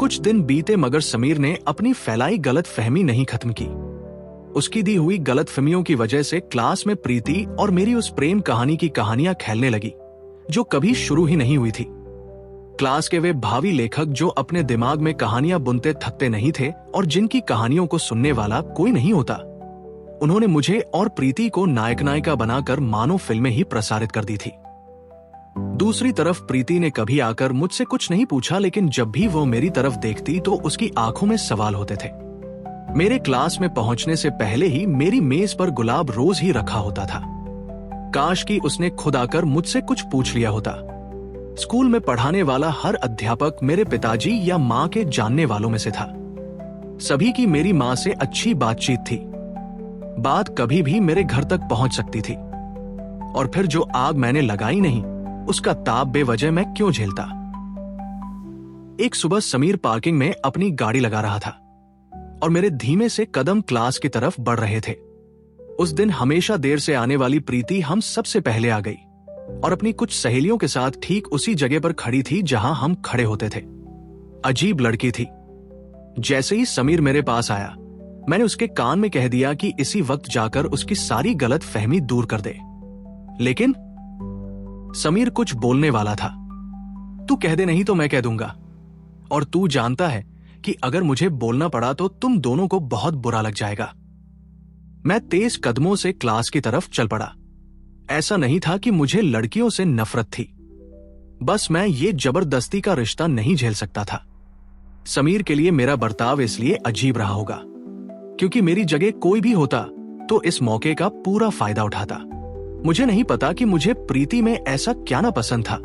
कुछ दिन बीते मगर समीर ने अपनी फैलाई गलत फहमी नहीं खत्म की। उसकी दी हुई गलत फहमियों की वजह से क्लास में प्रीति और मेरी उस प्रेम कहानी की कहानियां फैलने लगी जो कभी शुरू ही नहीं हुई थी। क्लास के वे भावी लेखक जो अपने दिमाग में कहानियां बुनते थकते नहीं थे और जिनकी कहानियों को सुनने वाला कोई नहीं होता, उन्होंने मुझे और प्रीति को नायक नायिका बनाकर मानो फिल्में ही प्रसारित कर दी थी। दूसरी तरफ प्रीति ने कभी आकर मुझसे कुछ नहीं पूछा, लेकिन जब भी वो मेरी तरफ देखती तो उसकी आंखों में सवाल होते थे। मेरे क्लास में पहुंचने से पहले ही मेरी मेज पर गुलाब रोज ही रखा होता था। काश कि उसने खुद आकर मुझसे कुछ पूछ लिया होता। स्कूल में पढ़ाने वाला हर अध्यापक मेरे पिताजी या माँ के जानने वालों में से था। सभी की मेरी माँ से अच्छी बातचीत थी। बात कभी भी मेरे घर तक पहुंच सकती थी। और फिर जो आग मैंने लगाई नहीं, उसका ताप बेवजह मैं क्यों झेलता। एक सुबह समीर पार्किंग में अपनी गाड़ी लगा रहा था और मेरे धीमे से कदम क्लास की तरफ बढ़ रहे थे। उस दिन हमेशा देर से आने वाली प्रीति हम सबसे पहले आ गई और अपनी कुछ सहेलियों के साथ ठीक उसी जगह पर खड़ी थी जहां हम खड़े होते थे। अजीब लड़की थी। जैसे ही समीर मेरे पास आया, मैंने उसके कान में कह दिया कि इसी वक्त जाकर उसकी सारी गलत फहमी दूर कर दे। लेकिन समीर कुछ बोलने वाला था। तू कह दे, नहीं तो मैं कह दूंगा। और तू जानता है कि अगर मुझे बोलना पड़ा तो तुम दोनों को बहुत बुरा लग जाएगा। मैं तेज कदमों से क्लास की तरफ चल पड़ा। ऐसा नहीं था कि मुझे लड़कियों से नफरत थी, बस मैं ये जबरदस्ती का रिश्ता नहीं झेल सकता था। समीर के लिए मेरा बर्ताव इसलिए अजीब रहा होगा क्योंकि मेरी जगह कोई भी होता तो इस मौके का पूरा फायदा उठाता। मुझे नहीं पता कि मुझे प्रीति में ऐसा क्या ना पसंद था,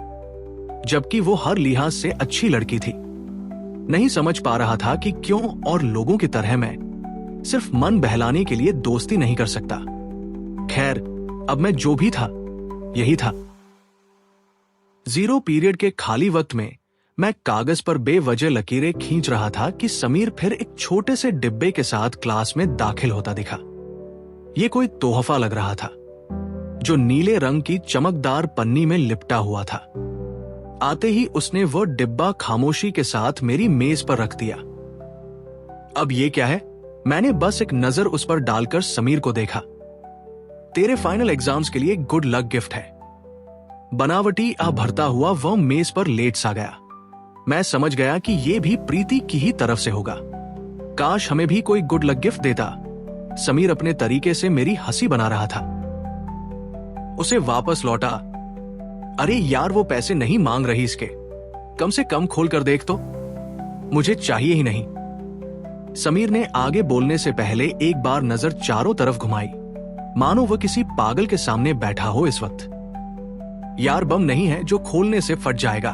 जबकि वो हर लिहाज से अच्छी लड़की थी। नहीं समझ पा रहा था कि क्यों और लोगों की तरह मैं सिर्फ मन बहलाने के लिए दोस्ती नहीं कर सकता। खैर, अब मैं जो भी था यही था। जीरो पीरियड के खाली वक्त में मैं कागज पर बेवजह लकीरें खींच रहा था कि समीर फिर एक छोटे से डिब्बे के साथ क्लास में दाखिल होता दिखा। ये कोई तोहफा लग रहा था जो नीले रंग की चमकदार पन्नी में लिपटा हुआ था। आते ही उसने वो डिब्बा खामोशी के साथ मेरी मेज पर रख दिया। अब ये क्या है? मैंने बस एक नजर उस पर डालकर समीर को देखा। तेरे फाइनल एग्जाम्स के लिए गुड लक गिफ्ट है। बनावटी भरता हुआ वह मेज पर लेट सा गया। मैं समझ गया कि यह भी प्रीति की ही तरफ से होगा। काश हमें भी कोई गुड लक गिफ्ट देता। समीर अपने तरीके से मेरी हंसी बना रहा था। उसे वापस लौटा। अरे यार, वो पैसे नहीं मांग रही इसके, कम से कम खोल कर देख तो। मुझे चाहिए ही नहीं। समीर ने आगे बोलने से पहले एक बार नजर चारों तरफ घुमाई, मानो वह किसी पागल के सामने बैठा हो इस वक्त। यार, बम नहीं है जो खोलने से फट जाएगा।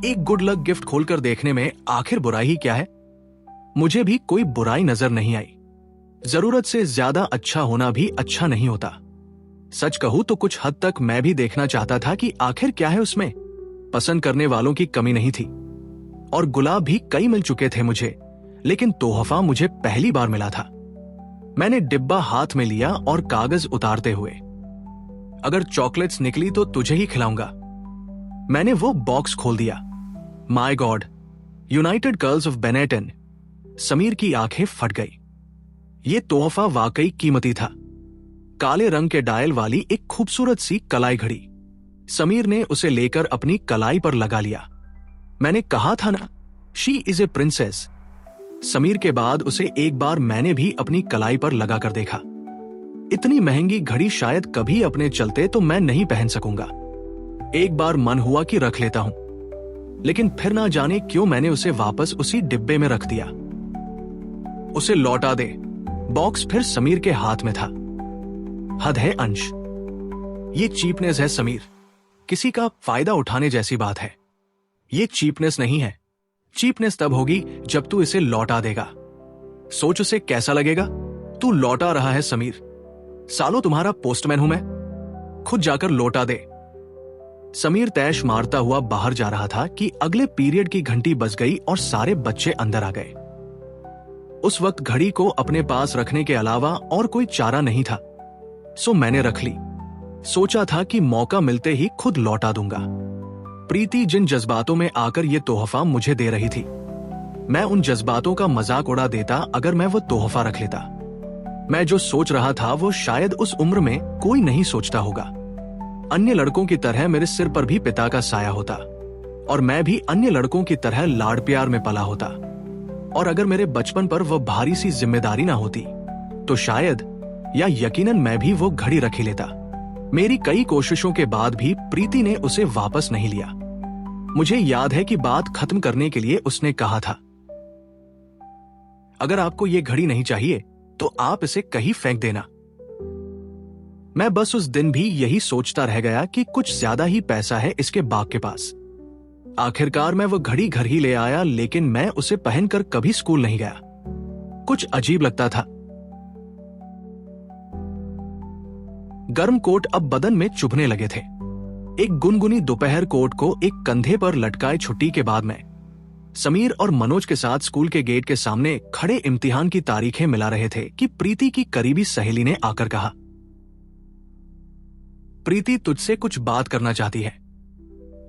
एक गुड लक गिफ्ट खोलकर देखने में आखिर बुराई ही क्या है? मुझे भी कोई बुराई नजर नहीं आई। जरूरत से ज्यादा अच्छा होना भी अच्छा नहीं होता। सच कहूं तो कुछ हद तक मैं भी देखना चाहता था कि आखिर क्या है उसमें। पसंद करने वालों की कमी नहीं थी और गुलाब भी कई मिल चुके थे मुझे, लेकिन तोहफा मुझे पहली बार मिला था। मैंने डिब्बा हाथ में लिया और कागज उतारते हुए, अगर चॉकलेट्स निकली तो तुझे ही खिलाऊंगा। मैंने वो बॉक्स खोल दिया। My God, United girls of Benetton. Sameer की आंखें फट गई। ये तोहफा वाकई कीमती था। काले रंग के डायल वाली एक खूबसूरत सी कलाई घड़ी। समीर ने उसे लेकर अपनी कलाई पर लगा लिया। मैंने कहा था ना, she is a princess. Sameer के बाद उसे एक बार मैंने भी अपनी कलाई पर लगा कर देखा। इतनी महंगी घड़ी शायद कभी अपने चलते तो मैं नहीं पहन सकूंगा। एक बार मन हुआ कि रख लेता हूं, लेकिन फिर ना जाने क्यों मैंने उसे वापस उसी डिब्बे में रख दिया। उसे लौटा दे। बॉक्स फिर समीर के हाथ में था। हद है अंश, ये चीपनेस है समीर। किसी का फायदा उठाने जैसी बात है। ये चीपनेस नहीं है। चीपनेस तब होगी जब तू इसे लौटा देगा। सोच उसे कैसा लगेगा। तू लौटा रहा है समीर। सालों तुम्हारा पोस्टमैन हूं मैं। खुद जाकर लौटा दे। समीर तैश मारता हुआ बाहर जा रहा था कि अगले पीरियड की घंटी बज गई और सारे बच्चे अंदर आ गए। उस वक्त घड़ी को अपने पास रखने के अलावा और कोई चारा नहीं था, सो मैंने रख ली। सोचा था कि मौका मिलते ही खुद लौटा दूंगा। प्रीति जिन जज्बातों में आकर यह तोहफा मुझे दे रही थी, मैं उन जज्बातों का मजाक उड़ा देता अगर मैं वो तोहफा रख लेता। मैं जो सोच रहा था वो शायद उस उम्र में कोई नहीं सोचता होगा। अन्य लड़कों की तरह मेरे सिर पर भी पिता का साया होता और मैं भी अन्य लड़कों की तरह लाड़ प्यार में पला होता। और अगर मेरे बचपन पर वह भारी सी जिम्मेदारी ना होती तो शायद या यकीनन मैं भी वो घड़ी रख ही लेता। मेरी कई कोशिशों के बाद भी प्रीति ने उसे वापस नहीं लिया। मुझे याद है कि बात खत्म करने के लिए उसने कहा था, अगर आपको ये घड़ी नहीं चाहिए तो आप इसे कहीं फेंक देना। मैं बस उस दिन भी यही सोचता रह गया कि कुछ ज्यादा ही पैसा है इसके बाप के पास। आखिरकार मैं वो घड़ी घर ही ले आया, लेकिन मैं उसे पहनकर कभी स्कूल नहीं गया। कुछ अजीब लगता था। गर्म कोट अब बदन में चुभने लगे थे। एक गुनगुनी दोपहर कोट को एक कंधे पर लटकाए छुट्टी के बाद में समीर और मनोज के साथ स्कूल के गेट के सामने खड़े इम्तिहान की तारीखें मिला रहे थे कि प्रीति की करीबी सहेली ने आकर कहा, प्रीति तुझसे कुछ बात करना चाहती है।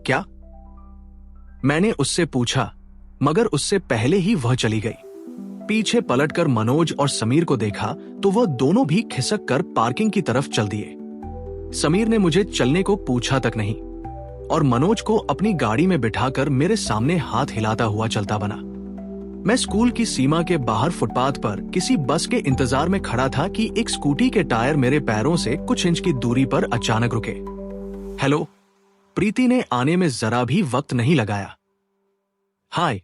क्या? मैंने उससे पूछा, मगर उससे पहले ही वह चली गई। पीछे पलटकर मनोज और समीर को देखा तो वह दोनों भी खिसक कर पार्किंग की तरफ चल दिए। समीर ने मुझे चलने को पूछा तक नहीं और मनोज को अपनी गाड़ी में बिठाकर मेरे सामने हाथ हिलाता हुआ चलता बना। मैं स्कूल की सीमा के बाहर फुटपाथ पर किसी बस के इंतजार में खड़ा था कि एक स्कूटी के टायर मेरे पैरों से कुछ इंच की दूरी पर अचानक रुके। हेलो, प्रीति ने आने में जरा भी वक्त नहीं लगाया। हाय,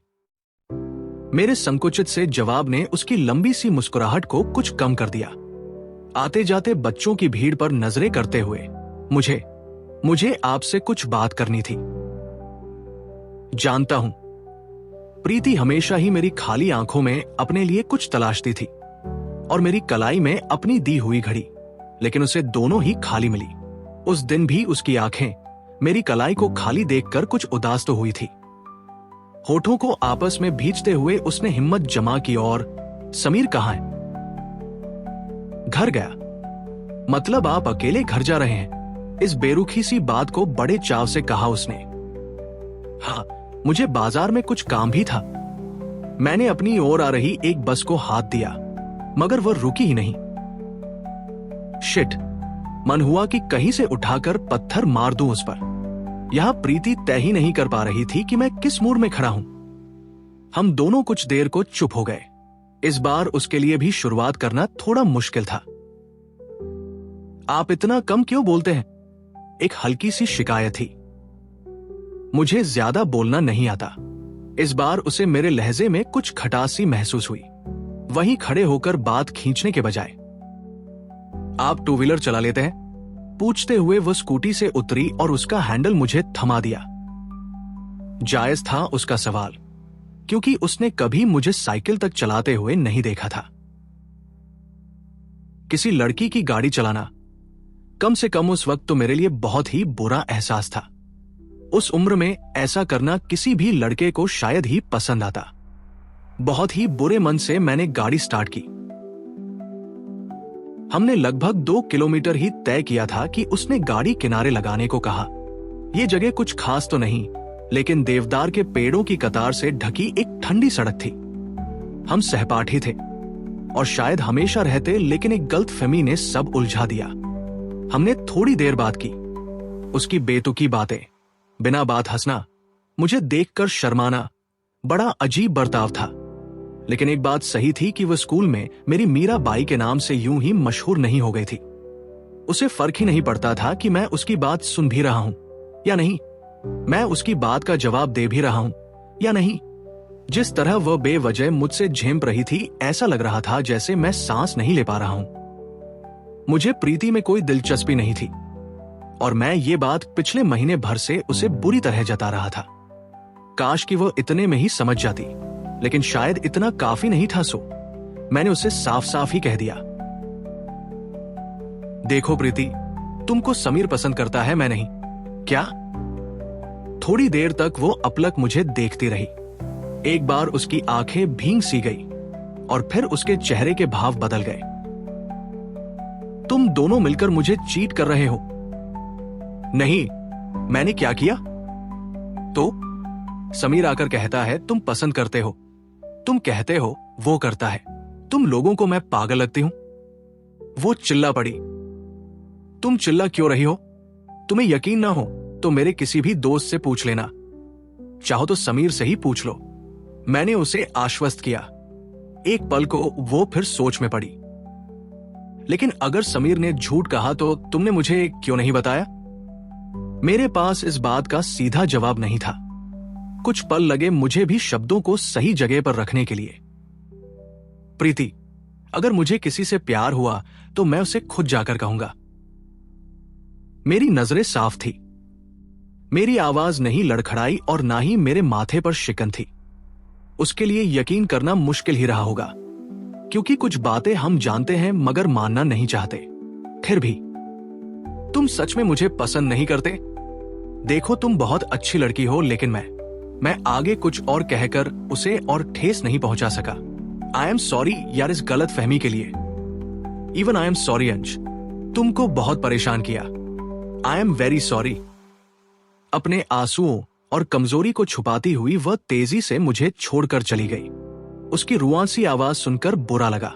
मेरे संकुचित से जवाब ने उसकी लंबी सी मुस्कुराहट को कुछ कम कर दिया। आते जाते बच्चों की भीड़ पर नजरें करते हुए मुझे आपसे कुछ बात करनी थी। जानता हूं, प्रीति हमेशा ही मेरी खाली आंखों में अपने लिए कुछ तलाशती थी और मेरी कलाई में अपनी दी हुई घड़ी, लेकिन उसे दोनों ही खाली मिली। उस दिन भी उसकी आंखें मेरी कलाई को खाली देखकर कुछ उदास तो हुई थी। होठों को आपस में भींचते हुए उसने हिम्मत जमा की और, समीर कहाँ है? घर गया? मतलब आप अकेले घर जा रहे हैं? इस बेरुखी सी बात को बड़े चाव से कहा उसने। हाँ, मुझे बाजार में कुछ काम भी था। मैंने अपनी ओर आ रही एक बस को हाथ दिया, मगर वह रुकी ही नहीं। शिट, मन हुआ कि कहीं से उठाकर पत्थर मार दूं उस पर। यहां प्रीति तय ही नहीं कर पा रही थी कि मैं किस मूड में खड़ा हूं। हम दोनों कुछ देर को चुप हो गए। इस बार उसके लिए भी शुरुआत करना थोड़ा मुश्किल था। आप इतना कम क्यों बोलते हैं? एक हल्की सी शिकायत थी। मुझे ज्यादा बोलना नहीं आता। इस बार उसे मेरे लहजे में कुछ खटास सी महसूस हुई। वहीं खड़े होकर बात खींचने के बजाय, आप टू व्हीलर चला लेते हैं? पूछते हुए वो स्कूटी से उतरी और उसका हैंडल मुझे थमा दिया। जायज था उसका सवाल, क्योंकि उसने कभी मुझे साइकिल तक चलाते हुए नहीं देखा था। किसी लड़की की गाड़ी चलाना, कम से कम उस वक्त तो मेरे लिए बहुत ही बुरा एहसास था। उस उम्र में ऐसा करना किसी भी लड़के को शायद ही पसंद आता। बहुत ही बुरे मन से मैंने गाड़ी स्टार्ट की। हमने लगभग 2 किलोमीटर ही तय किया था कि उसने गाड़ी किनारे लगाने को कहा। यह जगह कुछ खास तो नहीं, लेकिन देवदार के पेड़ों की कतार से ढकी एक ठंडी सड़क थी। हम सहपाठी थे और शायद हमेशा रहते, लेकिन एक गलतफहमी ने सब उलझा दिया। हमने थोड़ी देर बात की। उसकी बेतुकी बातें, बिना बात हंसना, मुझे देखकर शर्माना, बड़ा अजीब बर्ताव था। लेकिन एक बात सही थी कि वह स्कूल में मेरी मीरा बाई के नाम से यूं ही मशहूर नहीं हो गई थी। उसे फर्क ही नहीं पड़ता था कि मैं उसकी बात सुन भी रहा हूं या नहीं, मैं उसकी बात का जवाब दे भी रहा हूं या नहीं। जिस तरह वह बेवजह मुझसे झेंप रही थी, ऐसा लग रहा था जैसे मैं सांस नहीं ले पा रहा हूं। मुझे प्रीति में कोई दिलचस्पी नहीं थी और मैं ये बात पिछले महीने भर से उसे बुरी तरह जता रहा था। काश कि वह इतने में ही समझ जाती, लेकिन शायद इतना काफी नहीं था। सो मैंने उसे साफ साफ ही कह दिया, देखो प्रीति, तुमको समीर पसंद करता है, मैं नहीं। क्या? थोड़ी देर तक वो अपलक मुझे देखती रही। एक बार उसकी आंखें भींग सी गई और फिर उसके चेहरे के भाव बदल गए। तुम दोनों मिलकर मुझे चीट कर रहे हो। नहीं, मैंने क्या किया? तो समीर आकर कहता है तुम पसंद करते हो। तुम कहते हो वो करता है, तुम लोगों को मैं पागल लगती हूं? वो चिल्ला पड़ी। तुम चिल्ला क्यों रही हो? तुम्हें यकीन ना हो तो मेरे किसी भी दोस्त से पूछ लेना, चाहो तो समीर से ही पूछ लो। मैंने उसे आश्वस्त किया। एक पल को वो फिर सोच में पड़ी। लेकिन अगर समीर ने झूठ कहा तो तुमने मुझे क्यों नहीं बताया? मेरे पास इस बात का सीधा जवाब नहीं था। कुछ पल लगे मुझे भी शब्दों को सही जगह पर रखने के लिए। प्रीति, अगर मुझे किसी से प्यार हुआ तो मैं उसे खुद जाकर कहूंगा। मेरी नजरें साफ थी। मेरी आवाज नहीं लड़खड़ाई और ना ही मेरे माथे पर शिकन थी। उसके लिए यकीन करना मुश्किल ही रहा होगा, क्योंकि कुछ बातें हम जानते हैं मगर मानना नहीं चाहते। फिर भी, तुम सच में मुझे पसंद नहीं करते? देखो, तुम बहुत अच्छी लड़की हो, लेकिन मैं आगे कुछ और कहकर उसे और ठेस नहीं पहुंचा सका। आई एम सॉरी यार इस गलत फहमी के लिए। इवन आई एम सॉरी अंश, तुमको बहुत परेशान किया। I am very sorry. अपने आंसुओं और कमजोरी को छुपाती हुई वह तेजी से मुझे छोड़कर चली गई। उसकी रुआंसी आवाज सुनकर बुरा लगा,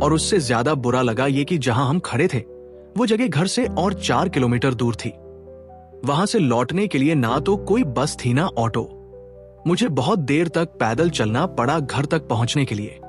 और उससे ज्यादा बुरा लगा ये कि जहां हम खड़े थे वो जगह घर से और 4 किलोमीटर दूर थी। वहां से लौटने के लिए ना तो कोई बस थी ना ऑटो। मुझे बहुत देर तक पैदल चलना पड़ा घर तक पहुंचने के लिए।